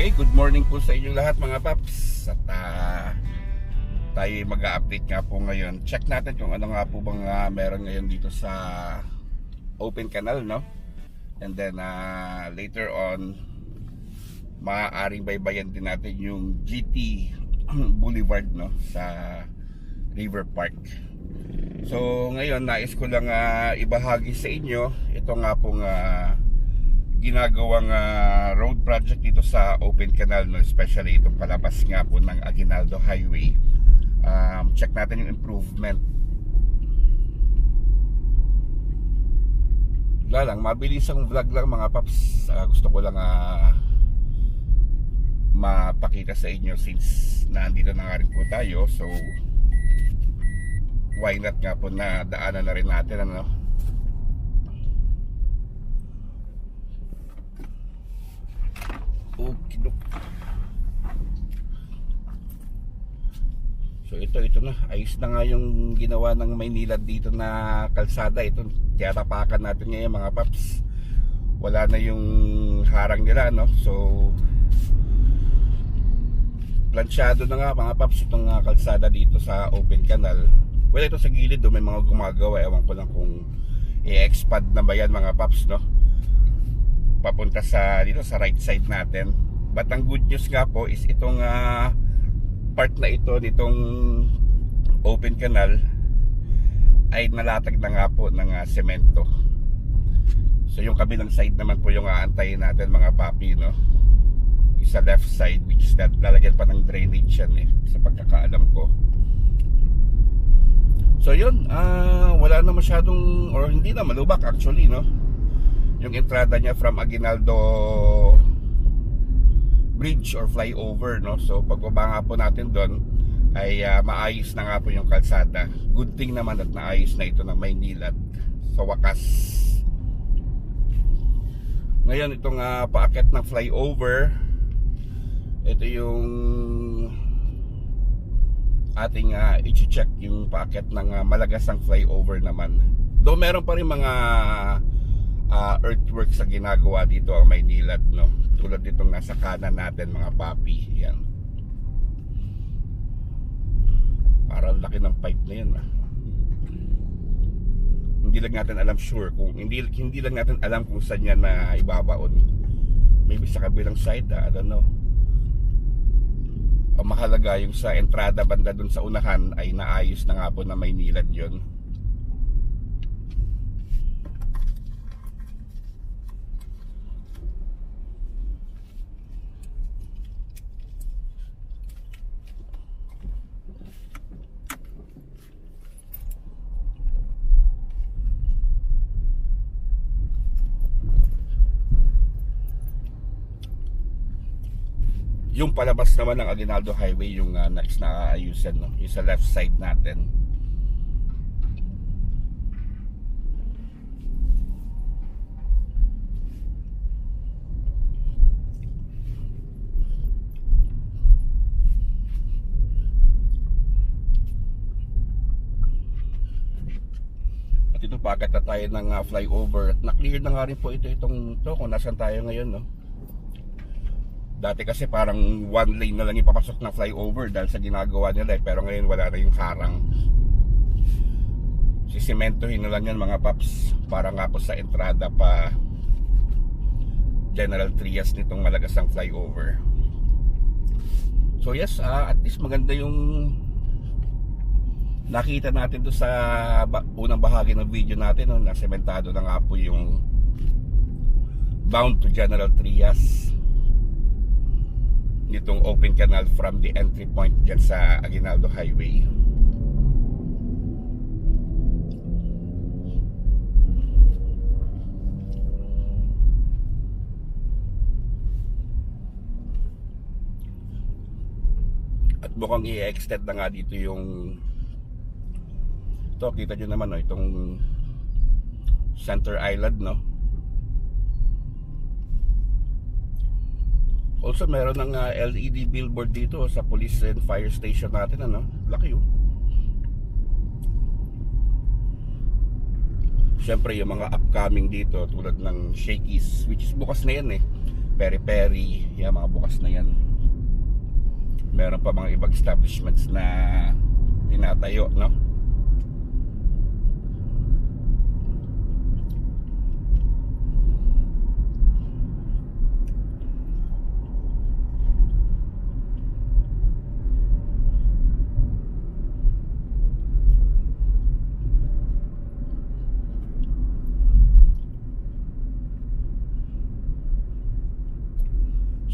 Okay, good morning po sa inyong lahat mga paps. At tayo mag-update nga po ngayon. Check natin kung ano nga po bang meron ngayon dito sa open canal, no? And then later on, maaaring baybayan din natin yung GT Boulevard, no? Sa River Park. So ngayon, nais ko lang ibahagi sa inyo ito nga pong ginagawang road project dito sa open canal, no? Especially itong palabas nga po ng Aguinaldo Highway. Check natin yung improvement. Wala lang, mabilis ang vlog lang mga paps. Gusto ko lang mapakita sa inyo since nandito na nga rin po tayo. So why not nga po na daanan na rin natin, ano? Okay. So ito na, ayos na nga yung ginawa ng Maynilad dito na kalsada. Ito, tiyatapakan natin ngayon mga paps. Wala na yung harang nila, no? So plansyado na nga mga paps itong kalsada dito sa open canal. Well, ito sa gilid may mga gumagawa. Ewan ko lang kung i-expand na ba yan mga paps, no? Papunta sa dito sa right side natin. But ang good news nga po is itong part na ito nitong open canal ay nalatag na nga po ng semento. So yung kabilang side naman po yung aantayin natin mga papi, no? Sa left side, which is that lalagyan pa ng drainage yan sa pagkakaalam ko. So yun, wala na masyadong, or hindi na malubak actually, no? Yung entrada niya from Aguinaldo Bridge or flyover, no? So pagbaba nga po natin doon ay maayos na nga po yung kalsada. Good thing naman at naayos na ito ng Maynilad sa wakas. Ngayon itong paakyat ng flyover, ito yung ating i-check yung paakyat ng Malagasang flyover naman. Though meron pa rin mga earthworks sa ginagawa dito ang Maynilad, no? Tulad ditong nasa kanan natin mga papi. Yan. Parang laki ng pipe na yan. Hindi lang natin alam sure kung hindi lang natin alam kung saan yan na ibabaon. Maybe sa kabilang side, I don't know. Ang mahalaga yung sa entrada banda dun sa unahan ay naayos na nga po na Maynilad yun. Yung palabas naman ng Aguinaldo Highway yung next na aayusin, no? Yung sa left side natin. At ito pagat na tayo ng flyover. At na-clear na nga rin po itong kung nasan tayo ngayon, no? Dati kasi parang one lane na lang ipapasok ng flyover dahil sa ginagawa nila pero ngayon wala na yung harang. Sisimentohin na lang yan mga paps para nga po sa entrada pa General Trias nitong Malagasang flyover. So yes, at least maganda yung nakita natin doon sa unang bahagi ng video natin, no? Nasementado na nga po yung bound to General Trias nitong open canal from the entry point dyan sa Aguinaldo Highway. At mukhang i-extend na nga dito yung ito, kita nyo naman, no? Itong center island, no? Also meron ng LED billboard dito sa police and fire station natin, ano? Laki yun. Siyempre yung mga upcoming dito tulad ng Shakey's, which is bukas na yan Peri-peri, yan, mga bukas na yan. Meron pa mga ibang establishments na tinatayo, no?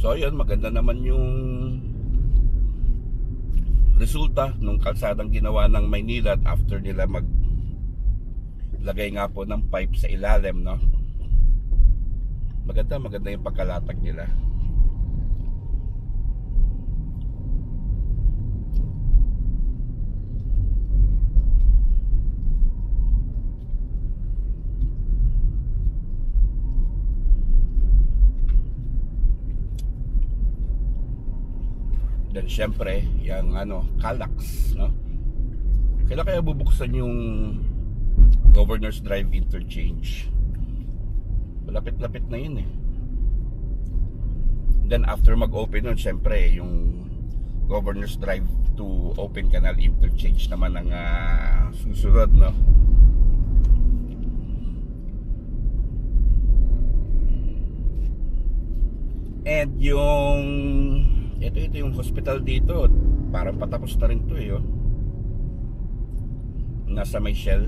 So yun, maganda naman yung resulta nung kalsadang ginawa ng Maynila after nila maglagay nga po ng pipe sa ilalim, no? Maganda yung pagkalatag nila. Then syempre, yung Calax, no? Kailan kaya bubuksan yung Governor's Drive interchange? Malapit-lapit na yun eh. Then after mag-open nun, syempre yung Governor's Drive to Open Canal interchange naman ang susunod, no? And ito yung hospital dito, parang patapos na rin to eh, oh. Nasa may Shell,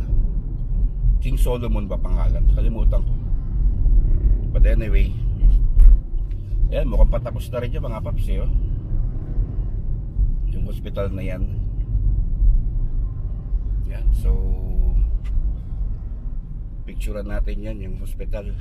King Solomon ba pangalan? Kalimutan ko. But anyway, yan, mukhang patapos na rin yung mga paps eh, oh. Yung hospital na yan. Yan, so picturean natin yan, yung hospital.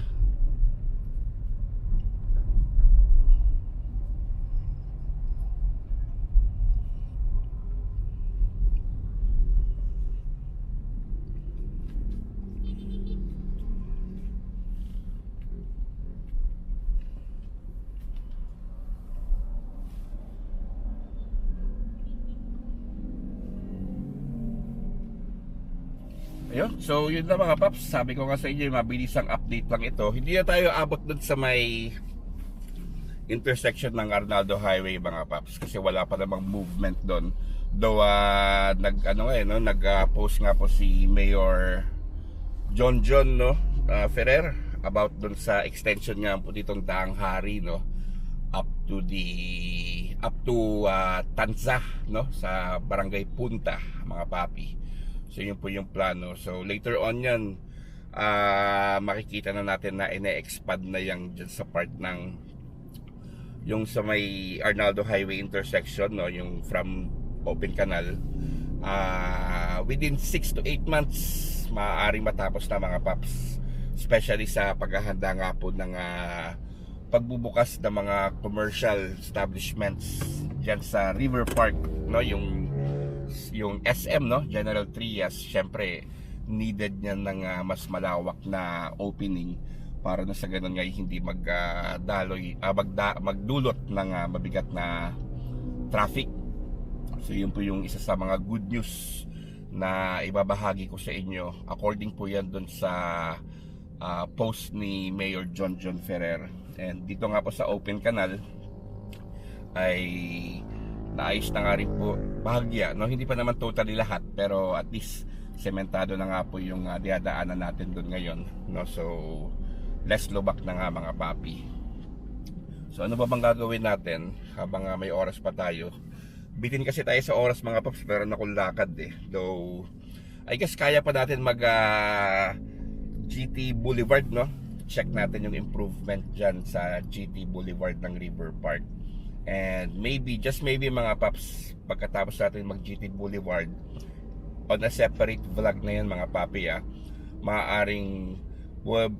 Ayun, so yun na mga paps, sabi ko nga sa inyo, mabilisang update lang ito. Hindi na tayo abot dun sa may intersection ng Arnaldo Highway mga paps, kasi wala pa namang movement doon. Though nag-post nga po si Mayor John Ferrer about dun sa extension nga po ditong Daang Hari, no, up to Tanza, no, sa Barangay Punta mga papi. So yun po yung plano. So later on yan, makikita na natin na ine-expand na yan dyan sa part ng yung sa may Arnaldo Highway intersection, no, yung from Open Canal. Within 6 to 8 months maaaring matapos na mga paps, especially sa paghahanda nga po ng pagbubukas ng mga commercial establishments dyan sa River Park, no, yung SM, no, General Trias. Syempre needed niya ng mas malawak na opening para na sa ganun nga hindi magdulot ng mabigat na traffic. So yun po yung isa sa mga good news na ibabahagi ko sa inyo. According po yan dun sa post ni Mayor John Ferrer. And dito nga po sa Open Canal ay naayos na nga rin po bahagya, no? Hindi pa naman totally lahat, pero at least sementado na nga po yung diadaanan natin doon ngayon, no? So less lubak na nga mga papi. So ano ba bang gagawin natin habang may oras pa tayo? Bitin kasi tayo sa oras mga paps, meron akong lakad eh. Though I guess kaya pa natin mag GT Boulevard, no? Check natin yung improvement dyan sa GT Boulevard ng River Park. And maybe, just maybe mga paps, pagkatapos natin mag GT Boulevard, on a separate vlog na yan mga papi, maaaring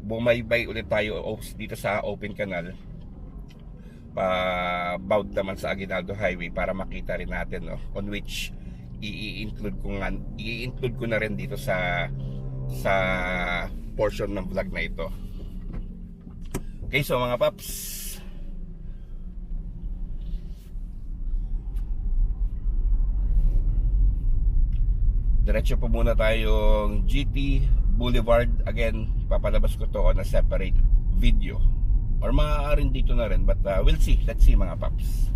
bumaybay ulit tayo dito sa Open Canal, bound naman sa Aguinaldo Highway, para makita rin natin, no, on which i-include ko na rin dito sa portion ng vlog na ito. Okay, so mga paps, diretso po muna tayong GT Boulevard. Again, papalabas ko to on a separate video. or maaaring dito na rin, but we'll see, let's see mga paps.